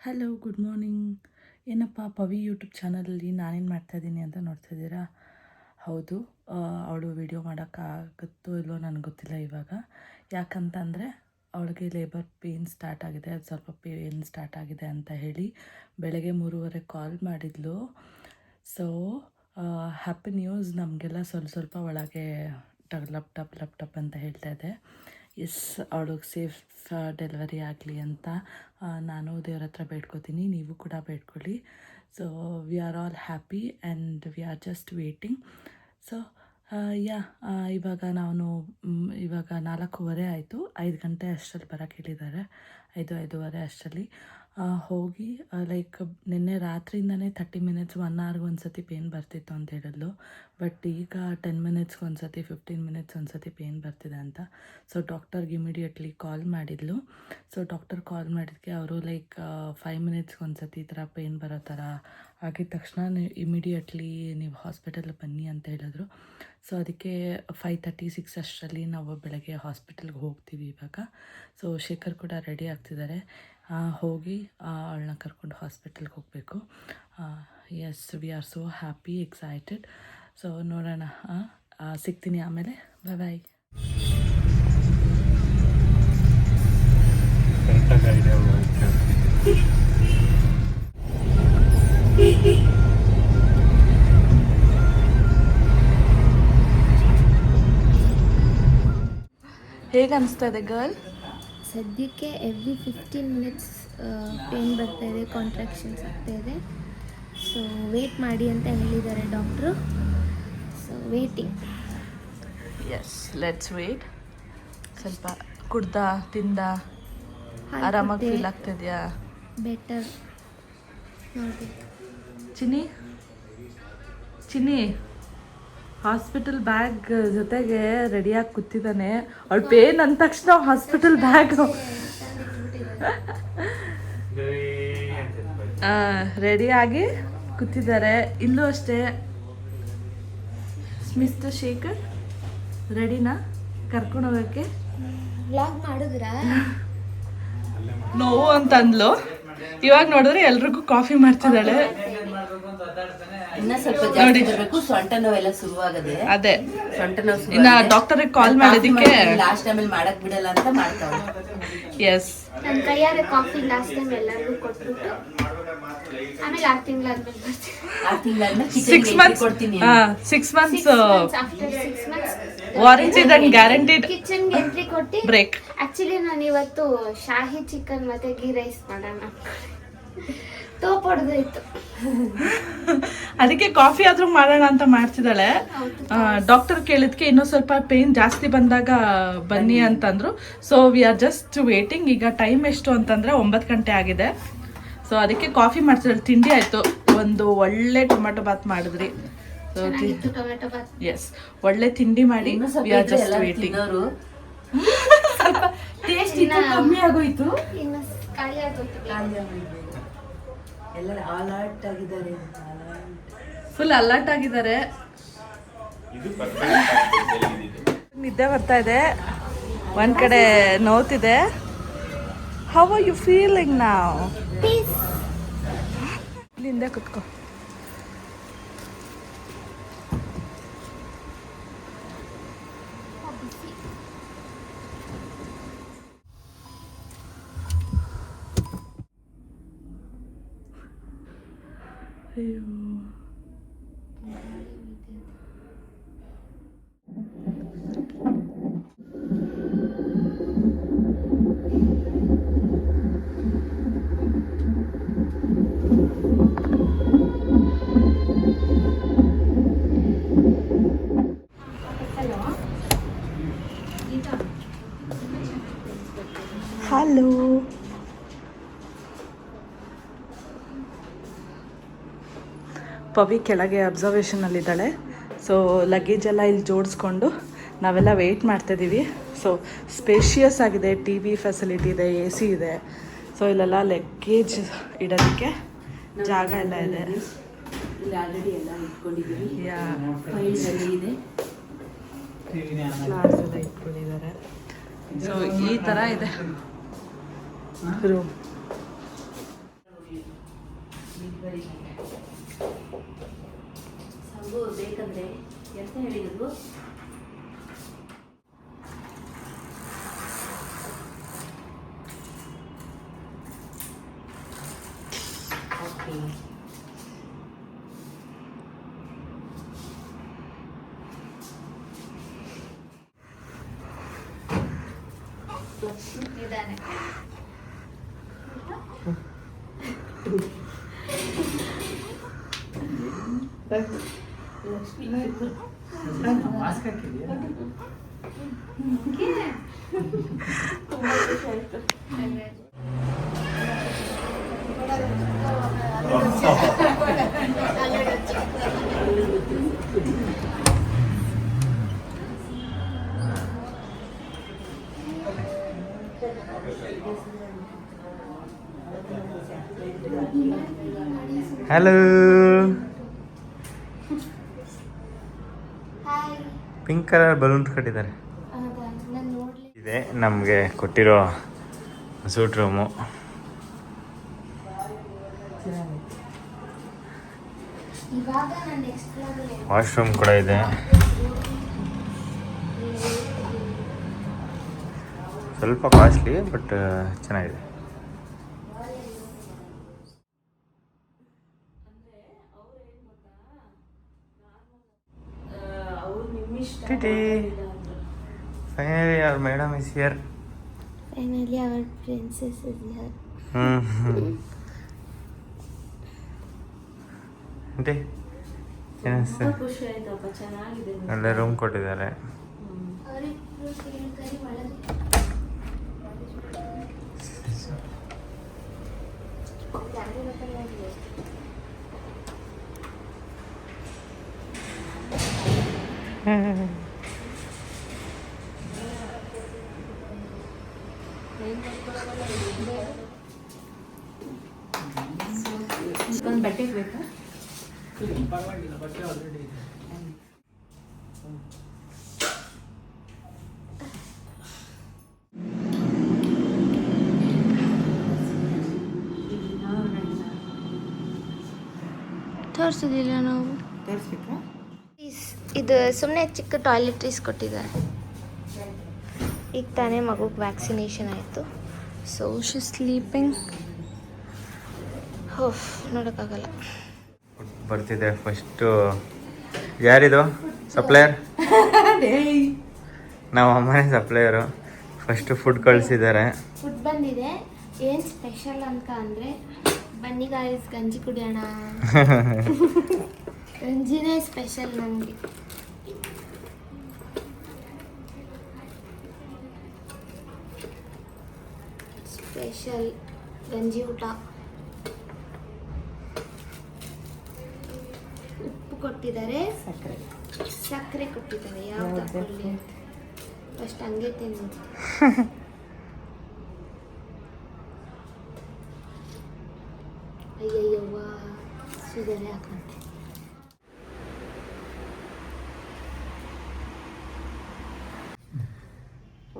Hello, good morning. ಏನಪ್ಪ Pavi YouTube ಚಾನಲಲ್ಲಿ ನಾನೇನು ಮಾಡ್ತಾಯಿದ್ದೀನಿ ಅಂತ ನೋಡ್ತಾಯಿದ್ದೀರಾ? ಹೌದು, ಅವಳು ವಿಡಿಯೋ ಮಾಡೋಕ್ಕಾಗುತ್ತೋ ಇಲ್ಲವೋ ನನಗೆ ಗೊತ್ತಿಲ್ಲ ಇವಾಗ. ಯಾಕಂತಂದರೆ ಅವಳಿಗೆ ಲೇಬರ್ ಪೇಯ್ನ್ ಸ್ಟಾರ್ಟ್ ಆಗಿದೆ, ಅದು ಸ್ವಲ್ಪ ಪೇಯ್ನ್ ಸ್ಟಾರ್ಟ್ ಆಗಿದೆ ಅಂತ ಹೇಳಿ ಬೆಳಗ್ಗೆ 3:30 ಕಾಲ್ ಮಾಡಿದ್ಲು. ಸೊ ಹ್ಯಾಪಿ ನ್ಯೂಸ್, ನಮಗೆಲ್ಲ ಸ್ವಲ್ಪ ಒಳಗೆ ಲಪ್ ಟಪ್ ಅಂತ ಹೇಳ್ತಾ ಇದೆ. ಎಸ್, ಅವಳಿಗೆ ಸೇಫ್ ಡೆಲಿವರಿ ಆಗಲಿ ಅಂತ ನಾನು ದೇವ್ರ ಹತ್ರ ಬೇಡ್ಕೋತೀನಿ, ನೀವು ಕೂಡ ಬೇಡ್ಕೊಳ್ಳಿ. So we are all happy and we are just waiting. So ಇವಾಗ ಇವಾಗ 4:15 ಆಯಿತು. 5 ಗಂಟೆ ಅಷ್ಟರಲ್ಲಿ ಬರೋಕ್ಕೆ ಹೇಳಿದ್ದಾರೆ, 5:30 ಅಷ್ಟರಲ್ಲಿ ಹೋಗಿ ಲೈಕ್ ನಿನ್ನೆ ರಾತ್ರಿಯಿಂದನೇ 30 ಮಿನಿಟ್ಸ್ 1 ಅವರ್ಗೆ ಒಂದು ಸತಿ ಪೇಯ್ನ್ ಬರ್ತಿತ್ತು ಅಂತ ಹೇಳಿದ್ಲು. ಬಟ್ ಈಗ 10 ಮಿನಿಟ್ಸ್ಗೆ ಒಂದು ಸತಿ 15 ಮಿನಿಟ್ಸ್ ಒಂದು ಸತಿ ಪೇಯ್ನ್ ಬರ್ತಿದೆ ಅಂತ. ಸೊ ಡಾಕ್ಟರ್ಗೆ ಇಮಿಡಿಯೇಟ್ಲಿ ಕಾಲ್ ಮಾಡಿದ್ಲು. ಸೊ ಡಾಕ್ಟರ್ ಕಾಲ್ ಮಾಡಿದ್ದಕ್ಕೆ ಅವರು ಲೈಕ್ 5 ಮಿನಿಟ್ಸ್ಗೆ ಒಂದು ಸತಿ ಈ ಥರ ಪೇಯ್ನ್ ಬರೋ ಥರ ಆಗಿದ ತಕ್ಷಣ ಇಮಿಡಿಯೇಟ್ಲಿ ನೀವು ಹಾಸ್ಪಿಟಲ್ಗೆ ಬನ್ನಿ ಅಂತ ಹೇಳಿದ್ರು. ಸೊ ಅದಕ್ಕೆ 5:36 ಅಷ್ಟರಲ್ಲಿ ನಾವು ಬೆಳಗ್ಗೆ ಹಾಸ್ಪಿಟಲ್ಗೆ ಹೋಗ್ತೀವಿ ಇವಾಗ. ಸೊ ಶೇಖರ್ ಕೂಡ ರೆಡಿ ಆಗ್ತಿದ್ದಾರೆ, ಹೋಗಿ ಅವಳನ್ನ ಕರ್ಕೊಂಡು ಹಾಸ್ಪಿಟಲ್ಗೆ ಹೋಗಬೇಕು. Yes, we are so happy, excited. So ನೋಡೋಣ, ಸಿಗ್ತೀನಿ ಆಮೇಲೆ. ಬಾಯ್ ಬಾಯ್. ಹೇಗೆ ಅನಿಸ್ತಾ ಇದೆ ಗರ್ಲ್? ಸದ್ಯಕ್ಕೆ ಎವ್ರಿ 15 ಮಿನಿಟ್ಸ್ ಪೇನ್ ಬರ್ತಾ ಇದೆ, ಕಾಂಟ್ರಾಕ್ಷನ್ಸ್ ಆಗ್ತಾ ಇದೆ. ಸೊ ವೇಟ್ ಮಾಡಿ ಅಂತ ಹೇಳಿದ್ದಾರೆ doctor. So waiting. Yes, let's wait. ಸ್ವಲ್ಪ ಕುಡ್ದ ತಿಂದ ಆರಾಮಾಗಿ ಫೀಲ್ ಆಗ್ತಿದೆಯಾ? ಬೆಟರ್ ನೋಡಬೇಕು. ಚಿನ್ನಿ ಹಾಸ್ಪಿಟಲ್ ಬ್ಯಾಗ್ ಜೊತೆಗೆ ರೆಡಿಯಾಗಿ ಕೂತಿದ್ದಾನೆ. ಅವಳು ಪೇನ್ ಅಂದ ತಕ್ಷಣ ಹಾಸ್ಪಿಟಲ್ ಬ್ಯಾಗ್ ರೆಡಿಯಾಗಿ ಕೂತಿದ್ದಾರೆ. ಇಲ್ಲೂ ಅಷ್ಟೇ. ಮಿಸ್ಟರ್ ಶೇಖರ್ ರೆಡಿನಾ ಕರ್ಕೊಂಡು ಹೋಗೋಕ್ಕೆ? ವ್ಲಾಗ್ ಮಾಡಿದ್ರಾ? ನೋವು ಅಂತ ಅಂದ್ಲು. ಇವಾಗ ನೋಡಿದ್ರೆ ಎಲ್ರಿಗೂ ಕಾಫಿ ಮಾಡ್ತಿದ್ದಾಳೆ. ಇನ್ನ ಸ್ವಲ್ಪ ಜಾಸ್ತಿ ಬರಬೇಕು, ಸೊಂಟ ನೋವೆಲ್ಲ ಶುರುವಾಗದೆ. ಅದೇ ಸೊಂಟ ನೋವು ಇನ್ನ ಡಾಕ್ಟರ್ಗೆ ಕಾಲ್ ಮಾಡಿದಕ್ಕೆ ಲಾಸ್ಟ್ ಟೈಮ್ ಮಾಡಕ್ ಬಿಡಲ್ಲ ಅಂತ ಮಾಡ್ತಾವೆ. ಎಸ್, ನನ್ನ ಕೈಯಾರೆ ಕಾಫಿ ಲಾಸ್ಟ್ ಟೈಮ್ ಎಲ್ಲರಿಗೂ ಕೊಟ್ಬಿಟ್ಟು ಆಮೇಲೆ 6 ತಿಂಗಳಾದ್ಮೇಲೆ ಬರ್ತೀನಿ. 6 ತಿಂಗಳಾದ್ಮೇಲೆ 6 months ಕೊಡ್ತೀನಿ. 6 months after 6 months warranty then guaranteed ಕಿಚನ್ಗೆ ಎಂಟ್ರಿ ಕೊಟ್ಟು. ಬ್ರೇಕ್. ಆಕ್ಚುಲಿ ನಾನು ಇವತ್ತು ಶಾಹಿ ಚಿಕನ್ ಮತ್ತೆ ಗೀ ರೈಸ್ ಮಾಡೋಣ ತೋಪ್ ಹೊಡೆದೋಯ್ತು. ಅದಕ್ಕೆ ಕಾಫಿ ಆದ್ರೂ ಮಾಡೋಣ ಅಂತ ಮಾಡ್ತಿದ್ದಾಳೆ. ಡಾಕ್ಟರ್ ಕೇಳಿದ್ಕೆ ಇನ್ನೂ ಸ್ವಲ್ಪ ಪೇನ್ ಜಾಸ್ತಿ ಬಂದಾಗ ಬನ್ನಿ ಅಂತಂದ್ರು. So we are just waiting. ಈಗ ಟೈಮ್ ಎಷ್ಟು ಅಂತಂದ್ರೆ 9 ಗಂಟೆ ಆಗಿದೆ. ಸೊ ಅದಕ್ಕೆ ಕಾಫಿ ಮಾಡ್ತಿದ್ದಾಳೆ. ತಿಂಡಿ ಆಯ್ತು, ಒಂದು ಒಳ್ಳೆ ಟೊಮೆಟೊ ಬಾತ್ ಮಾಡಿದ್ರಿ. ಟೊಮೆಟೊ ಬಾತ್. ಎಸ್, ಒಳ್ಳೆ ತಿಂಡಿ ಮಾಡಿ V are just waiting. Taste ಕಮ್ಮಿ ಆಗೋಯ್ತು, ಇನ್ನು ಖಾಲಿ ಆಗೋಯ್ತು. ಎಲ್ಲ ಅಲರ್ಟ್ ಆಗಿದ್ದಾರೆ, ಫುಲ್ ಅಲರ್ಟ್ ಆಗಿದ್ದಾರೆ. ನಿದ್ದೆ ಬರ್ತಾ ಇದೆ, ಒಂದ್ ಕಡೆ ನೋವ್ತಿದೆ. ಹೌ ಆರ್ ಯು ಫೀಲಿಂಗ್ ನಾವ್? ಇಲ್ಲಿಂದ ಕುತ್ಕೋ. ಅಯ್ಯೋ, ಹಲೋ. ಪವಿ ಕೆಳಗೆ ಅಬ್ಸರ್ವೇಷನಲ್ಲಿದ್ದಾಳೆ. ಸೊ ಲಗೇಜ್ ಎಲ್ಲ ಇಲ್ಲಿ ಜೋಡಿಸ್ಕೊಂಡು ನಾವೆಲ್ಲ ವೆಯ್ಟ್ ಮಾಡ್ತಾಯಿದ್ದೀವಿ. ಸೊ ಸ್ಪೇಷಿಯಸ್ ಆಗಿದೆ, ಟಿ ವಿ ಫೆಸಿಲಿಟಿ ಇದೆ, AC ಇದೆ. ಸೊ ಇಲ್ಲೆಲ್ಲ ಲಗೇಜ್ ಇಡೋದಕ್ಕೆ ಜಾಗ ಎಲ್ಲ ಇದೆ. ಇಲ್ಲಿ ಆಲ್ರೆಡಿ ಎಲ್ಲ ಇಟ್ಕೊಂಡಿದ್ದೀವಿ. ಯಾ, ಫೈಲ್ಸ್ ಅಲ್ಲಿ ಇದೆ, ಫ್ಲಾಟ್ಸ್ ಎಲ್ಲ ಇಟ್ಕೊಂಡಿದ್ದಾರೆ. ಸೊ ಈ ಥರ ಇದೆ ರೂಮ್. ಸಂಗು ಬೇಕಂದ್ರೆ ಎಂತ ಹೇಳಿದ್ರು. ಓಕೆ ನಿಧಾನ. ಮಾಸ್ಕ್ ಹಾಕಿದ್ಯಾ? ತುಂಬಾ ಖುಷಿ ಆಯ್ತು. Hello, hi. Pink colour balloon ಕಟ್ಟಿದ್ದಾರೆ. ಹೌದಾ, ನಾನು ನೋಡ್ಲಿ. ಇದೆ ನಮಗೆ ಕೊಟ್ಟಿರೋ ಸೂಟ್ ರೂಮು. ಇವಾಗ ನಾನು ನೆಕ್ಸ್ಟ್ ಫ್ಲೋರಲ್ಲಿ ವಾಶ್ರೂಮ್ ಕೂಡ ಇದೆ. ಸ್ವಲ್ಪ ಕಾಸ್ಟ್ಲಿ ಬಟ್ ಚೆನ್ನಾಗಿದೆ. Finally our madam is here. Finally our princess is here. అంటే ತುಂಬಾ ಖುಷಿ ಆಯ್ತಪ್ಪ, ಚೆನ್ನಾಗಿದೆ. ಒಳ್ಳೆ ರೂಮ್ ಕೊಟ್ಟಿದ್ದಾರೆ. ಅವರಿಬ್ರು ಸೇರ್ಕರಿ ಒಳಗೆ ಜಾಗ ಗೊತ್ತಲ್ಲ ಅವ್ರಿಗೆ. ಒಂದು ಬಟ್ಟೆ ಬೇಕಾ? ಪರವಾಗಿಲ್ಲ, ಬಟ್ಟೆ ಆಲ್ರೆಡಿ ಇದೆ. ತೋರಿಸೋದಿಲ್ಲ ನಾವು. ತೋರಿಸ್ಬೇಕಾ? ಇದು ಸುಮ್ಮನೆ ಚಿಕ್ಕ ಟಾಯ್ಲೆಟ್ರೀಸ್ ಕೊಟ್ಟಿದ್ದಾರೆ. ಈಗ ತಾನೇ ಮಗುಗೆ ವ್ಯಾಕ್ಸಿನೇಷನ್ ಆಯಿತು. So she sleeping. ಹೋಫ್ ನೋಡೋಕ್ಕಾಗಲ್ಲ. ಬರ್ತಿದೆ ಫಸ್ಟು. ಯಾರಿದು ಸಪ್ಲೈಯರ್? ನಮ್ಮ ಅಮ್ಮನೇ ಸಪ್ಲೈಯರು. ಫಸ್ಟು ಫುಡ್ ಕಳಿಸಿದ್ದಾರೆ. ಫುಡ್ ಬಂದಿದೆ. ಏನು ಸ್ಪೆಷಲ್ ಅಂತ ಅಂದರೆ ಬನ್ನಿ ಗಾಯ್ಸ್ ಗಂಜಿ ಕುಡಿಯೋಣ. ಗಂಜಿನೇ ಸ್ಪೆಷಲ್ ನನಗೆ. ಸ್ಪೆಷಲ್ ಗಂಜಿ ಊಟ. ಉಪ್ಪು ಕೊಟ್ಟಿದ್ದಾರೆ, ಸಕ್ಕರೆ ಕೊಟ್ಟಿದ್ದಾರೆ. ಯಾವ್ದು ಹಾಕೊಳ್ಳಿ ಫಸ್ಟ್ ಹಂಗೆ ತಿನ್ನು. ಅಯ್ಯಯ್ಯವ್ವ ಸುಗರೆ ಹಾಕಂತೆ.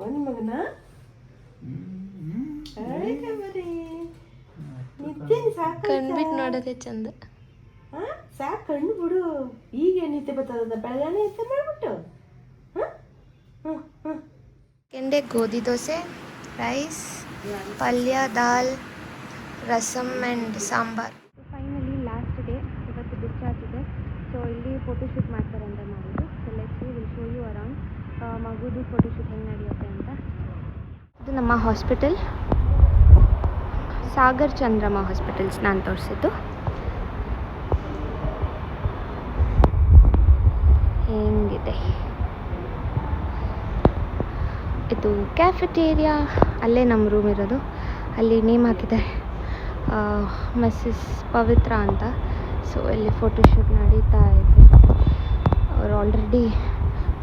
ಒಂದು ಮಗನ ಕಣ್ಬಿಟ್ಟು ನೋಡೋದೇ ಚಂದ. ಸಾಕು, ಕಣ್ಣು ಬಿಡು. ಈಗ ನಿದ್ದೆ ಬರ್ತದ, ಬೆಳಗಾನೆ ನಿದ್ದೆ ಮಾಡ್ಬಿಟ್ಟು. ಕೆಂಡೆ ಗೋಧಿ ದೋಸೆ, ರೈಸ್, ಪಲ್ಯ, dal, rasam and sambar. Finally last day, ಇವತ್ತು ಡಿಸ್ಚಾರ್ಜ್ ಇದೆ. ಸೊ ಇಲ್ಲಿ ಫೋಟೋಶೂಟ್ ಮಾಡ್ತಾರೆ ಅಂತ ಮಾಡಿದ್ದು. So let's will show you around ಮಗುದು ಫೋಟೋಶೂಟ್ ಹೆಂಗೆ ನಡೆಯುತ್ತೆ ಅಂತ. ಇದು ನಮ್ಮ ಹಾಸ್ಪಿಟಲ್, ಸಾಗರ್ ಚಂದ್ರಮ್ಮ ಹಾಸ್ಪಿಟಲ್ಸ್ ನಾನು ತೋರಿಸಿದ್ದು. ಹೆಂಗಿದೆ ಇದು ಕ್ಯಾಫೆಟೇರಿಯಾ. ಅಲ್ಲೇ ನಮ್ಮ ರೂಮ್ ಇರೋದು. ಅಲ್ಲಿ ನೇಮ್ ಹಾಕಿದ್ದಾರೆ ಮಿಸ್ಸಸ್ ಪವಿತ್ರ ಅಂತ. ಸೊ ಇಲ್ಲಿ ಫೋಟೋಶೂಟ್ ನಡೀತಾ ಇದೆ. ಅವರು ಆಲ್ರೆಡಿ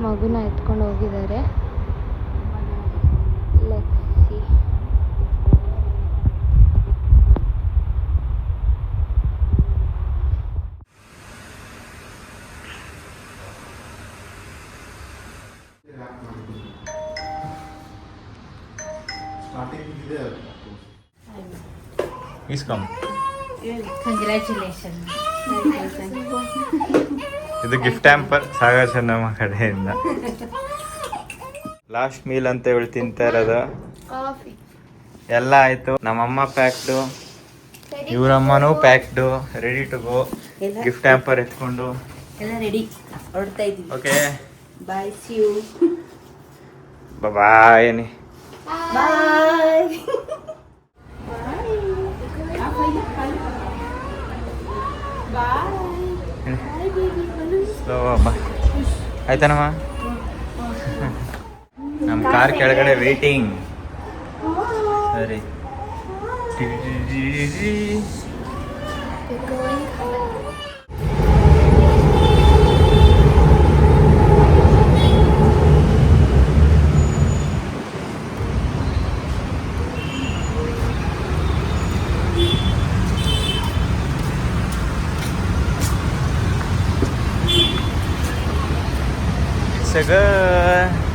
ಮಗುನ ಎತ್ಕೊಂಡು ಹೋಗಿದ್ದಾರೆ. Let's see. He's come. Congratulation. ಇದು ಗಿಫ್ಟ್ ಹ್ಯಾಂಪರ್ ಸಾಗರ್ ನಮ್ಮ ಕಡೆಯಿಂದ. ಲಾಸ್ಟ್ ಮೀಲ್ ಅಂತ ಹೇಳಿ ತಿಂತಾ ಇರೋದು. ಕಾಫಿ ಎಲ್ಲ ಆಯ್ತು. ನಮ್ಮಮ್ಮ ಪ್ಯಾಕ್ಡು, ಇವರಮ್ಮನೂ packed, ready to go. Gift hamper ಎತ್ಕೊಂಡು ಎಲ್ಲ ರೆಡಿ ಹೊರಡ್ತಾ ಇದೀವಿ. Okay bye, see you. Bye. Bye. Slow ಬಾ. ಆಯ್ತಾನಮ್ಮ. ನಮ್ಮ ಕಾರ್ ಕೆಳಗಡೆ ವೇಟಿಂಗ್. ಸರಿ. It's a good